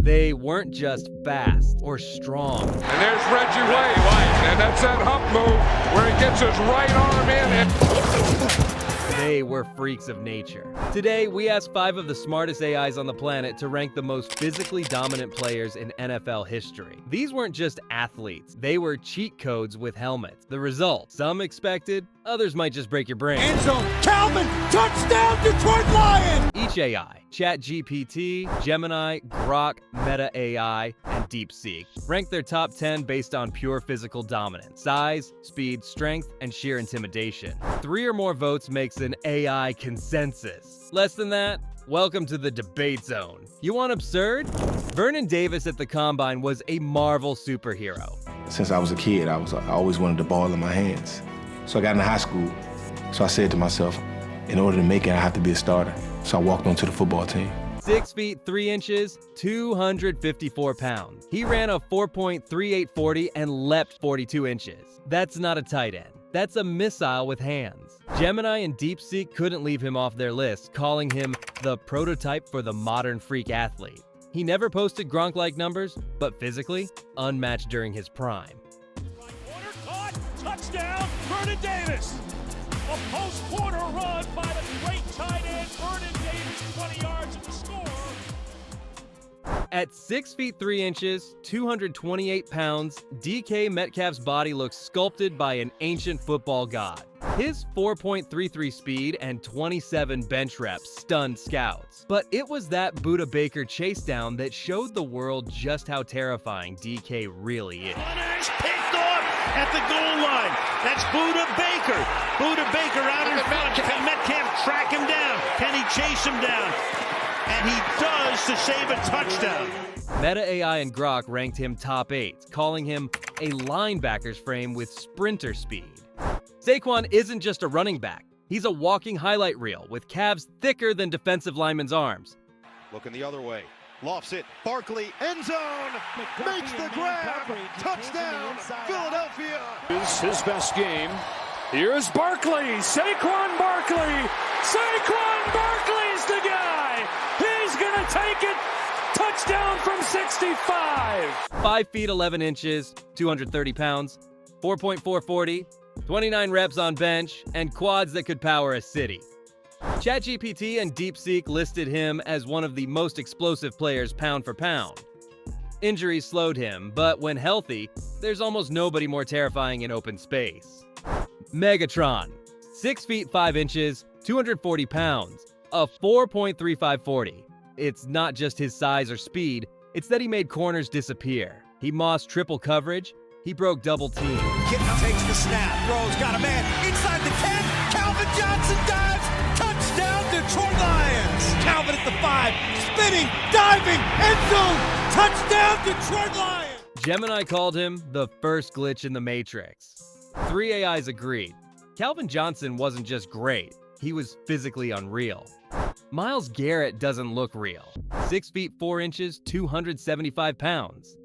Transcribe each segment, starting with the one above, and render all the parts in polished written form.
They weren't just fast or strong. And there's Reggie White, and that's that hump move where he gets his right arm in and... They were freaks of nature. Today, we asked 5 of the smartest AIs on the planet to rank the most physically dominant players in NFL history. These weren't just athletes, they were cheat codes with helmets. The result, some expected, others might just break your brain. End zone, Calvin, touchdown, Detroit Lions! Each AI, ChatGPT, Gemini, Grok, Meta AI, and DeepSeek, ranked their top 10 based on pure physical dominance, size, speed, strength, and sheer intimidation. 3 or more votes makes an AI consensus. Less than that? Welcome to the debate zone. You want absurd? Vernon Davis at the Combine was a Marvel superhero. Since I was a kid, I always wanted the ball in my hands. So I got into high school. So I said to myself, in order to make it, I have to be a starter. So I walked onto the football team. 6 feet 3 inches, 254 pounds. He ran a 4.3840 and leapt 42 inches. That's not a tight end. That's a missile with hands. Gemini and DeepSeek couldn't leave him off their list, calling him the prototype for the modern freak athlete. He never posted Gronk-like numbers, but physically, unmatched during his prime. Corner caught, touchdown, Vernon Davis. A post-corner run by the great tight end, Vernon Davis, 20 yards of the score. At 6 feet 3 inches, 228 pounds, DK Metcalf's body looks sculpted by an ancient football god. His 4.33 speed and 27 bench reps stunned scouts. But it was that Buda Baker chase down that showed the world just how terrifying DK really is. Runners picked off at the goal line. That's Buda Baker. Buda Baker out in front. Can Metcalf track him down? Can he chase him down? And he does to save a touchdown. Meta AI and Grok ranked him top 8, calling him a linebacker's frame with sprinter speed. Saquon isn't just a running back. He's a walking highlight reel with calves thicker than defensive linemen's arms. Looking the other way. Lofts it. Barkley, end zone. Makes the grab. Touchdown, Philadelphia. This is his best game. Here's Barkley. Saquon Barkley. Saquon Barkley's the guy. He's going to take it. Touchdown from 65. 5 feet 11 inches, 230 pounds, 4.440, 29 reps on bench, and quads that could power a city. ChatGPT and DeepSeek listed him as one of the most explosive players pound for pound. Injuries slowed him, but when healthy, there's almost nobody more terrifying in open space. Megatron, 6 feet 5 inches, 240 pounds, a 4.3540. It's not just his size or speed, it's that he made corners disappear. He mossed triple coverage, he broke double team. Kitten takes the snap, throws, got a man inside the 10. Calvin Johnson dives, touchdown Detroit Lions. Calvin at the 5, spinning, diving, end zone, touchdown Detroit Lions. Gemini called him the first glitch in the Matrix. 3 AIs agreed. Calvin Johnson wasn't just great, he was physically unreal. Myles Garrett doesn't look real. 6 feet 4 inches, 275 pounds.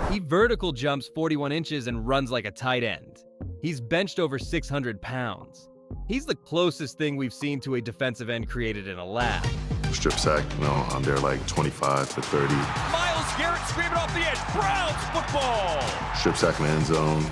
He vertical jumps 41 inches and runs like a tight end. He's benched over 600 pounds. He's the closest thing we've seen to a defensive end created in a lab. Strip sack, they're like 25 to 30. Myles Garrett screaming off the edge. Browns football. Strip sack in the end zone.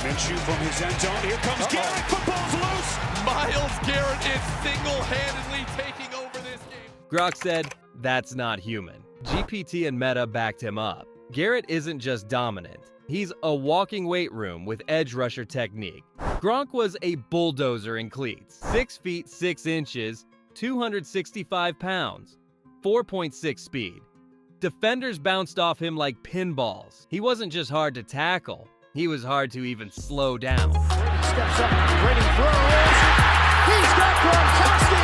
Minshew from his end zone. Here comes Garrett. Football's loose. Myles Garrett is single-handedly taking over this game. Grok said, that's not human. GPT and Meta backed him up. Garrett isn't just dominant. He's a walking weight room with edge rusher technique. Gronk was a bulldozer in cleats. 6 feet 6 inches, 265 pounds, 4.6 speed. Defenders bounced off him like pinballs. He wasn't just hard to tackle, he was hard to even slow down. Brady steps up, Brady throws. He's got Gronkowski.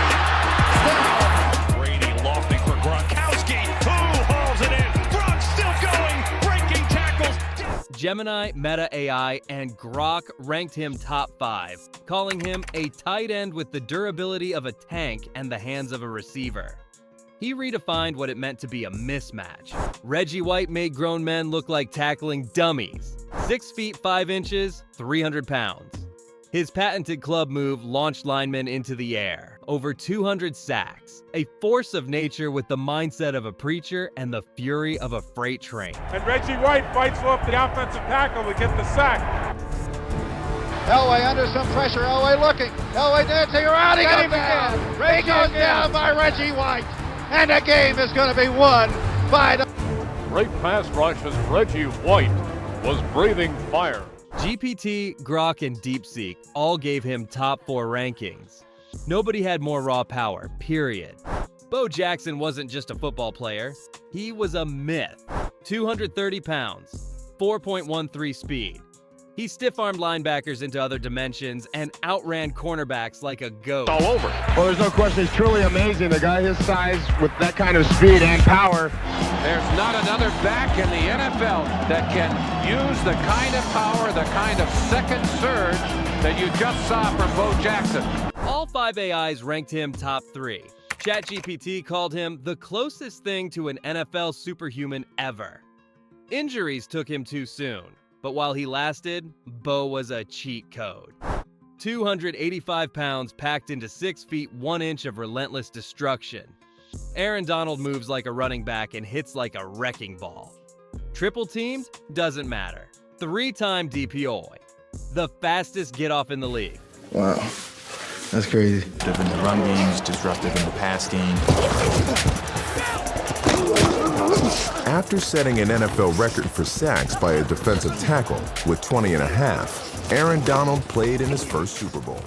Now, Brady lofting for Gronkowski. Who hauls it in? Gronk still going, breaking tackles. Gemini, Meta AI, and Grok ranked him top 5, calling him a tight end with the durability of a tank and the hands of a receiver. He redefined what it meant to be a mismatch. Reggie White made grown men look like tackling dummies. 6 feet 5 inches, 300 pounds. His patented club move launched linemen into the air. over 200 sacks, a force of nature with the mindset of a preacher and the fury of a freight train. And Reggie White fights off the offensive tackle to get the sack. Elway under some pressure. Elway looking. Elway dancing around. He goes down. He goes down by Reggie White. And the game is going to be won by the... Great pass rush as Reggie White was breathing fire. GPT, Grok, and DeepSeek all gave him top 4 rankings. Nobody had more raw power, period. Bo Jackson wasn't just a football player. He was a myth. 230 pounds, 4.13 speed. He stiff-armed linebackers into other dimensions and outran cornerbacks like a goat. All over. Well, there's no question. It's truly amazing. The guy his size with that kind of speed and power. There's not another back in the NFL that can use the kind of power, the kind of second surge that you just saw from Bo Jackson. All 5 AIs ranked him top 3. ChatGPT called him the closest thing to an NFL superhuman ever. Injuries took him too soon, but while he lasted, Bo was a cheat code. 285 pounds packed into 6 feet 1 inch of relentless destruction. Aaron Donald moves like a running back and hits like a wrecking ball. Triple teamed? Doesn't matter. 3-time DPOY. The fastest get-off in the league. Wow, that's crazy. Disruptive in the run game, he's disruptive in the pass game. After setting an NFL record for sacks by a defensive tackle with 20 and a half, Aaron Donald played in his first Super Bowl.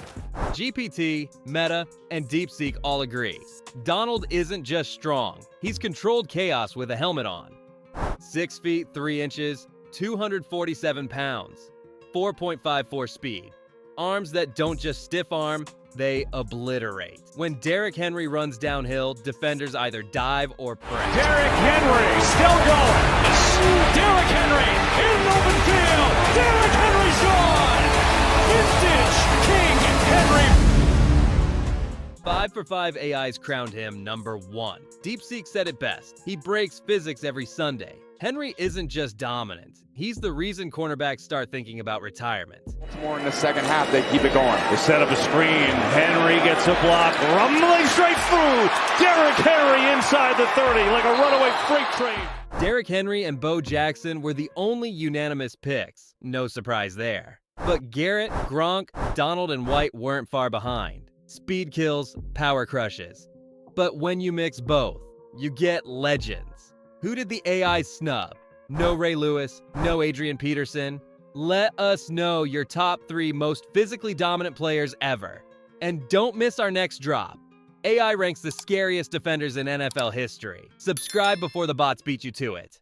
GPT, Meta, and DeepSeek all agree. Donald isn't just strong, he's controlled chaos with a helmet on. 6 feet 3 inches, 247 pounds, 4.54 speed. Arms that don't just stiff arm, they obliterate. When Derrick Henry runs downhill, defenders either dive or pray. Derrick Henry still going. Derrick Henry in open field. Derrick Henry's gone. Vintage King Henry. 5 for 5 AIs crowned him number 1. DeepSeek said it best. He breaks physics every Sunday. Henry isn't just dominant. He's the reason cornerbacks start thinking about retirement. More in the second half, they keep it going. They set up a screen. Henry gets a block. Rumbling straight through. Derrick Henry inside the 30 like a runaway freight train. Derrick Henry and Bo Jackson were the only unanimous picks. No surprise there. But Garrett, Gronk, Donald, and White weren't far behind. Speed kills, power crushes. But when you mix both, you get legends. Who did the AI snub? No Ray Lewis, no Adrian Peterson. Let us know your top 3 most physically dominant players ever. And don't miss our next drop. AI ranks the scariest defenders in NFL history. Subscribe before the bots beat you to it.